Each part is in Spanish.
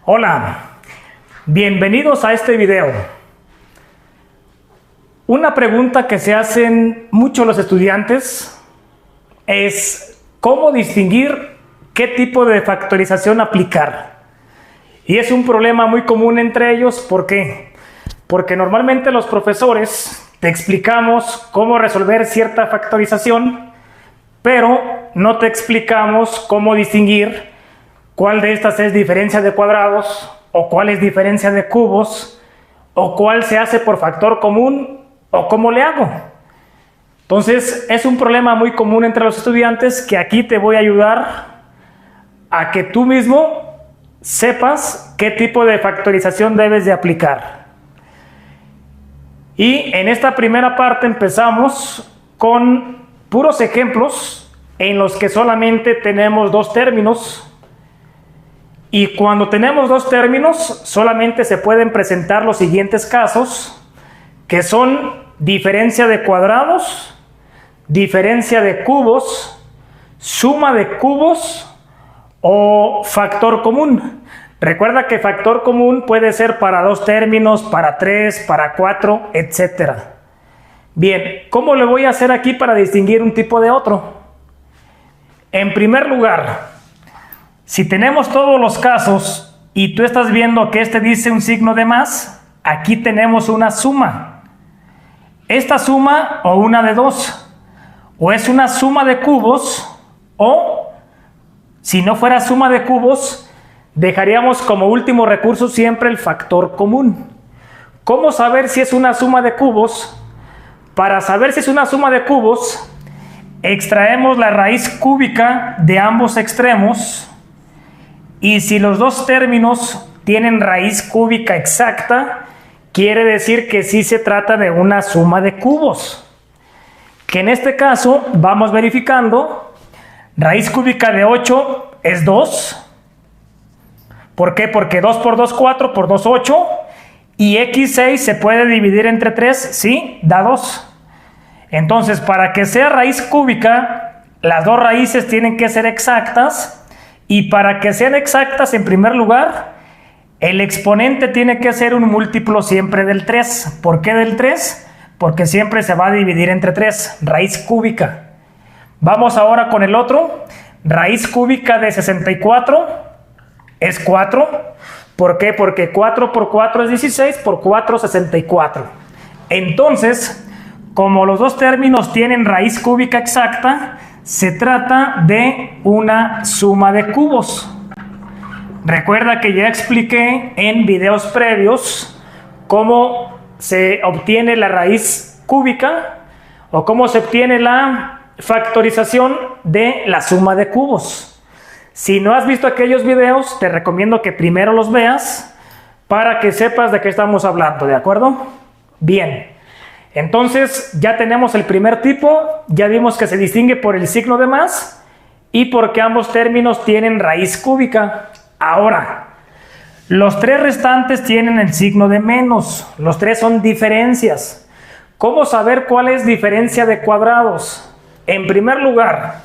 Hola, bienvenidos a este video. Una pregunta que se hacen mucho los estudiantes es ¿cómo distinguir qué tipo de factorización aplicar? Y es un problema muy común entre ellos. ¿Por qué? Porque normalmente los profesores te explicamos cómo resolver cierta factorización, pero no te explicamos cómo distinguir cuál de estas es diferencia de cuadrados, o cuál es diferencia de cubos, o cuál se hace por factor común, o cómo le hago. Entonces, es un problema muy común entre los estudiantes que aquí te voy a ayudar a que tú mismo sepas qué tipo de factorización debes de aplicar. Y en esta primera parte empezamos con puros ejemplos en los que solamente tenemos dos términos. Y cuando tenemos dos términos, solamente se pueden presentar los siguientes casos, que son diferencia de cuadrados, diferencia de cubos, suma de cubos o factor común. Recuerda que factor común puede ser para dos términos, para tres, para cuatro, etc. Bien, ¿cómo le voy a hacer aquí para distinguir un tipo de otro? En primer lugar, si tenemos todos los casos y tú estás viendo que este dice un signo de más, aquí tenemos una suma. Esta suma o una de dos, o es una suma de cubos, o si no fuera suma de cubos, dejaríamos como último recurso siempre el factor común. ¿Cómo saber si es una suma de cubos? Para saber si es una suma de cubos, extraemos la raíz cúbica de ambos extremos. Y si los dos términos tienen raíz cúbica exacta, quiere decir que sí se trata de una suma de cubos. Que en este caso vamos verificando. Raíz cúbica de 8 es 2. ¿Por qué? Porque 2 por 2, 4, por 2, 8. Y x6 se puede dividir entre 3, ¿sí? Da 2. Entonces, para que sea raíz cúbica, las dos raíces tienen que ser exactas. Y para que sean exactas, en primer lugar, el exponente tiene que ser un múltiplo siempre del 3. ¿Por qué del 3? Porque siempre se va a dividir entre 3, raíz cúbica. Vamos ahora con el otro. Raíz cúbica de 64 es 4. ¿Por qué? Porque 4 por 4 es 16, por 4, 64. Entonces, como los dos términos tienen raíz cúbica exacta, se trata de una suma de cubos. Recuerda que ya expliqué en videos previos cómo se obtiene la raíz cúbica o cómo se obtiene la factorización de la suma de cubos. Si no has visto aquellos videos, te recomiendo que primero los veas para que sepas de qué estamos hablando, ¿de acuerdo? Bien. Entonces ya tenemos el primer tipo, ya vimos que se distingue por el signo de más y porque ambos términos tienen raíz cúbica. Ahora, los tres restantes tienen el signo de menos, los tres son diferencias. ¿Cómo saber cuál es diferencia de cuadrados? En primer lugar,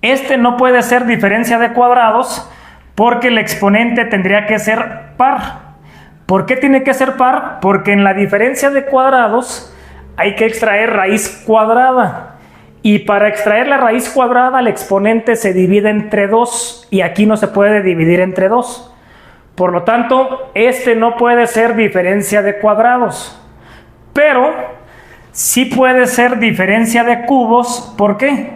este no puede ser diferencia de cuadrados porque el exponente tendría que ser par. ¿Por qué tiene que ser par? Porque en la diferencia de cuadrados hay que extraer raíz cuadrada. Y para extraer la raíz cuadrada, el exponente se divide entre 2. Y aquí no se puede dividir entre 2. Por lo tanto, este no puede ser diferencia de cuadrados. Pero sí puede ser diferencia de cubos. ¿Por qué?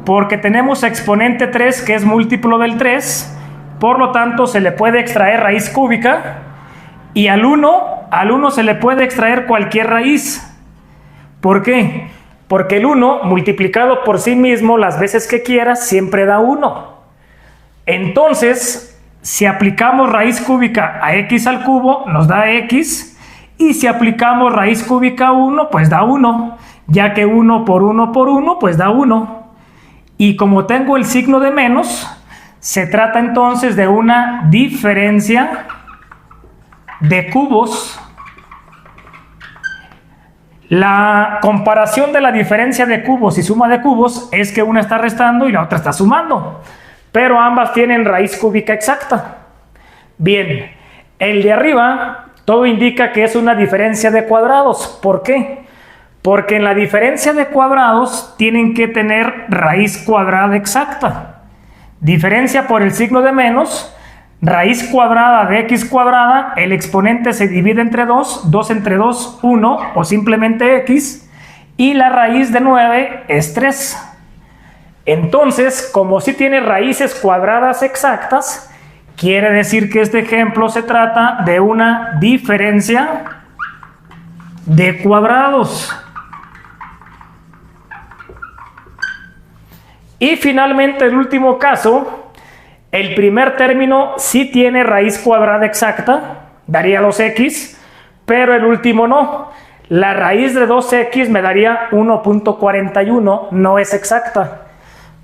Porque tenemos exponente 3 que es múltiplo del 3. Por lo tanto, se le puede extraer raíz cúbica. Y al 1 se le puede extraer cualquier raíz. ¿Por qué? Porque el 1 multiplicado por sí mismo las veces que quieras siempre da 1. Entonces, si aplicamos raíz cúbica a x al cubo, nos da x. Y si aplicamos raíz cúbica a 1, pues da 1. Ya que 1 por 1 por 1, pues da 1. Y como tengo el signo de menos, se trata entonces de una diferencia de cubos. La comparación de la diferencia de cubos y suma de cubos es que una está restando y la otra está sumando, pero ambas tienen raíz cúbica exacta. Bien, el de arriba, todo indica que es una diferencia de cuadrados. ¿Por qué? Porque en la diferencia de cuadrados tienen que tener raíz cuadrada exacta. Diferencia por el signo de menos, raíz cuadrada de x cuadrada, el exponente se divide entre 2, 2 entre 2, 1 o simplemente x, y la raíz de 9 es 3. Entonces, como si tiene raíces cuadradas exactas, quiere decir que este ejemplo se trata de una diferencia de cuadrados. Y finalmente, el último caso, el primer término sí tiene raíz cuadrada exacta, daría 2x, pero el último no. La raíz de 2x me daría 1.41, no es exacta.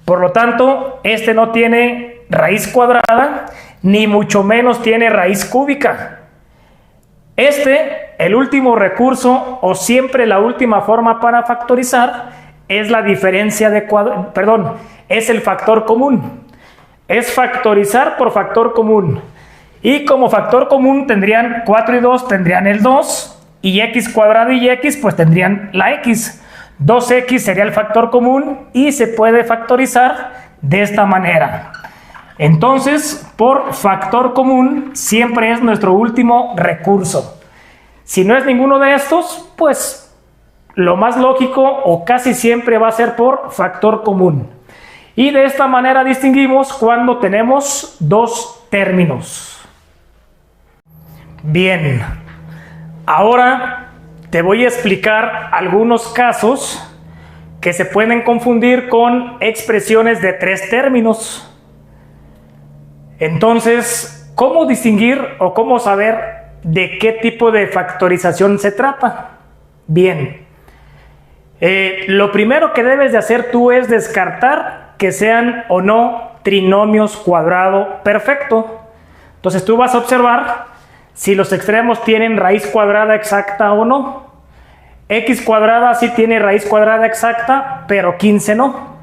Por lo tanto, este no tiene raíz cuadrada, ni mucho menos tiene raíz cúbica. El último recurso o siempre la última forma para factorizar es la diferencia de cuadrados, es el factor común. Es factorizar por factor común. Y como factor común tendrían 4 y 2, tendrían el 2, y x cuadrado y x pues tendrían la x. 2x sería el factor común y se puede factorizar de esta manera. Entonces, por factor común siempre es nuestro último recurso. Si no es ninguno de estos, pues lo más lógico o casi siempre va a ser por factor común. Y de esta manera distinguimos cuando tenemos dos términos. Bien, ahora te voy a explicar algunos casos que se pueden confundir con expresiones de tres términos. Entonces, ¿cómo distinguir o cómo saber de qué tipo de factorización se trata? Bien, lo primero que debes de hacer tú es descartar que sean o no trinomios cuadrado perfecto. Entonces tú vas a observar si los extremos tienen raíz cuadrada exacta o no. X cuadrada sí tiene raíz cuadrada exacta, pero 15 no.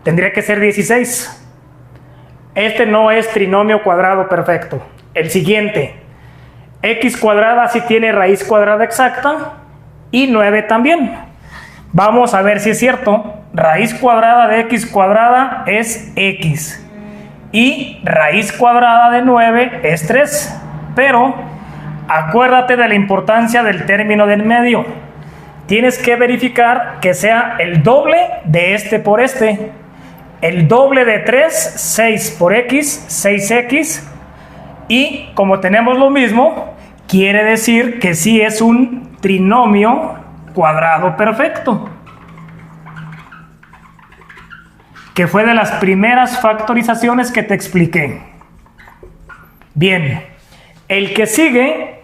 Tendría que ser 16. Este no es trinomio cuadrado perfecto. El siguiente, x cuadrada sí tiene raíz cuadrada exacta y 9 también. Vamos a ver si es cierto. Raíz cuadrada de x cuadrada es x y raíz cuadrada de 9 es 3. Pero acuérdate de la importancia del término del medio. Tienes que verificar que sea el doble de este por este. El doble de 3, 6 por x, 6x. Y como tenemos lo mismo, quiere decir que sí es un trinomio cuadrado perfecto. Que fue de las primeras factorizaciones que te expliqué. Bien, el que sigue,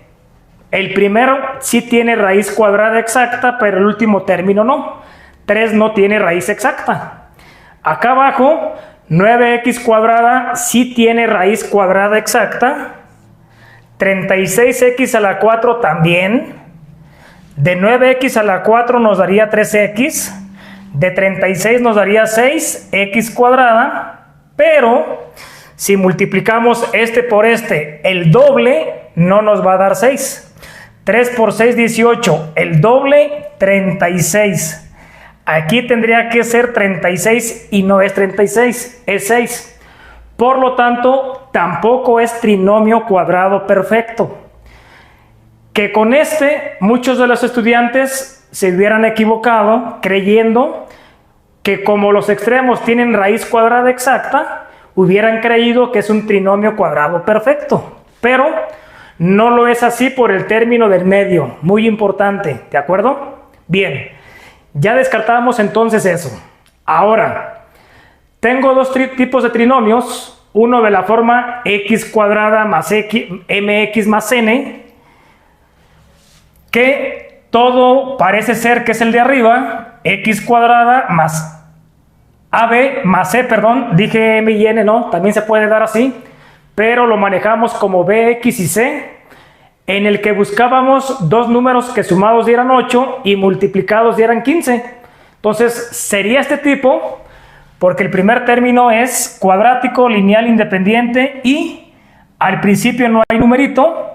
el primero sí tiene raíz cuadrada exacta, pero el último término no. 3 no tiene raíz exacta. Acá abajo, 9x cuadrada sí tiene raíz cuadrada exacta. 36x a la 4 también. De 9x a la 4 nos daría 3x. De 36 nos daría 6x cuadrada. Pero si multiplicamos este por este, el doble no nos va a dar 6. 3 por 6, 18. El doble, 36. Aquí tendría que ser 36 y no es 36, es 6. Por lo tanto, tampoco es trinomio cuadrado perfecto. Que con muchos de los estudiantes se hubieran equivocado creyendo que como los extremos tienen raíz cuadrada exacta, hubieran creído que es un trinomio cuadrado perfecto. Pero no lo es así por el término del medio, muy importante, ¿de acuerdo? Bien, ya descartamos entonces eso. Ahora, tengo dos tipos de trinomios, uno de la forma x cuadrada más x, mx más n, que todo parece ser que es el de arriba, x cuadrada más ab más c, dije m y n, no, también se puede dar así, pero lo manejamos como bx y c, en el que buscábamos dos números que sumados dieran 8 y multiplicados dieran 15. Entonces sería este tipo, porque el primer término es cuadrático, lineal, independiente y al principio no hay numerito,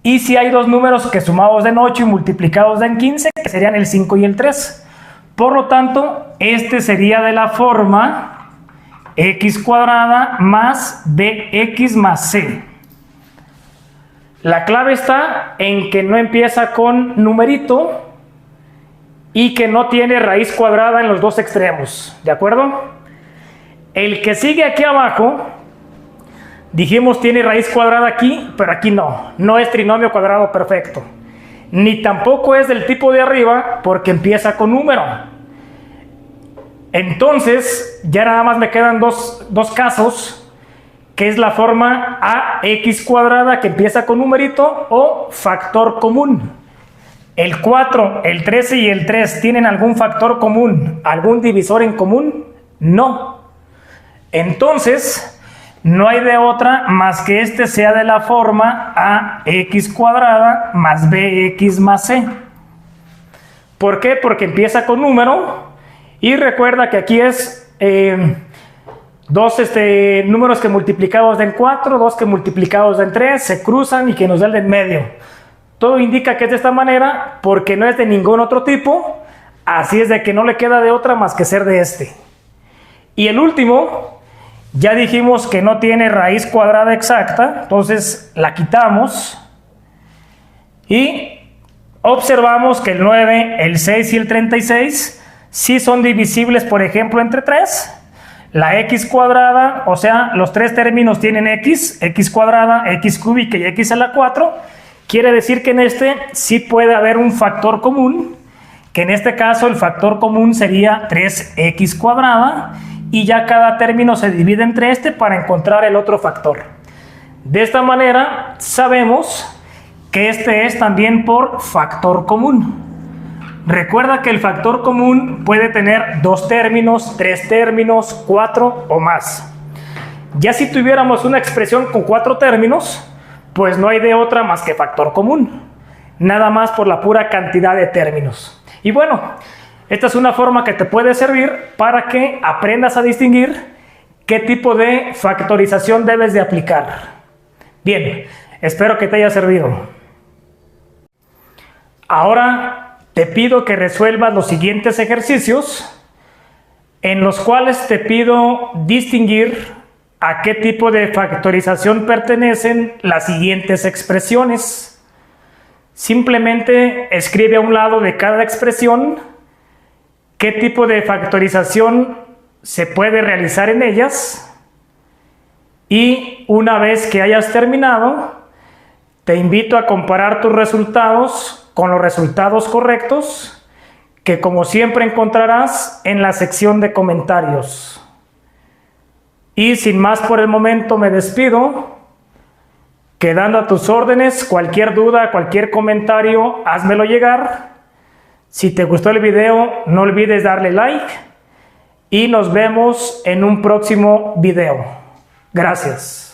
y si hay dos números que sumados den 8 y multiplicados den 15, que serían el 5 y el 3. Por lo tanto, este sería de la forma x cuadrada más bx más c. La clave está en que no empieza con numerito y que no tiene raíz cuadrada en los dos extremos, ¿de acuerdo? El que sigue aquí abajo, dijimos tiene raíz cuadrada aquí, pero aquí no es trinomio cuadrado perfecto. Ni tampoco es del tipo de arriba porque empieza con número. Entonces, ya nada más me quedan dos casos, que es la forma ax cuadrada que empieza con numerito o factor común. ¿El 4, el 13 y el 3 tienen algún factor común, algún divisor en común? No. Entonces, no hay de otra más que este sea de la forma ax cuadrada más bx más c. ¿Por qué? Porque empieza con número y recuerda que aquí es dos números que multiplicados den 4, dos que multiplicados den 3, se cruzan y que nos da el de en medio. Todo indica que es de esta manera porque no es de ningún otro tipo, así es de que no le queda de otra más que ser de este. Y el último, ya dijimos que no tiene raíz cuadrada exacta, entonces la quitamos y observamos que el 9, el 6 y el 36 sí son divisibles, por ejemplo, entre 3. La x cuadrada, o sea, los tres términos tienen x cuadrada, x cúbica y x a la 4. Quiere decir que en este sí puede haber un factor común, que en este caso el factor común sería 3x cuadrada, y ya cada término se divide entre este para encontrar el otro factor. De esta manera sabemos que este es también por factor común. Recuerda que el factor común puede tener 2 términos, 3 términos, 4 o más. Ya si tuviéramos una expresión con 4 términos, pues no hay de otra más que factor común. Nada más por la pura cantidad de términos. Y bueno, esta es una forma que te puede servir para que aprendas a distinguir qué tipo de factorización debes de aplicar. Bien, espero que te haya servido. Ahora te pido que resuelvas los siguientes ejercicios, en los cuales te pido distinguir a qué tipo de factorización pertenecen las siguientes expresiones. Simplemente escribe a un lado de cada expresión qué tipo de factorización se puede realizar en ellas, y una vez que hayas terminado, te invito a comparar tus resultados con los resultados correctos, que como siempre encontrarás en la sección de comentarios. Y sin más por el momento me despido, quedando a tus órdenes. Cualquier duda, cualquier comentario, házmelo llegar. Si te gustó el video, no olvides darle like y nos vemos en un próximo video. Gracias.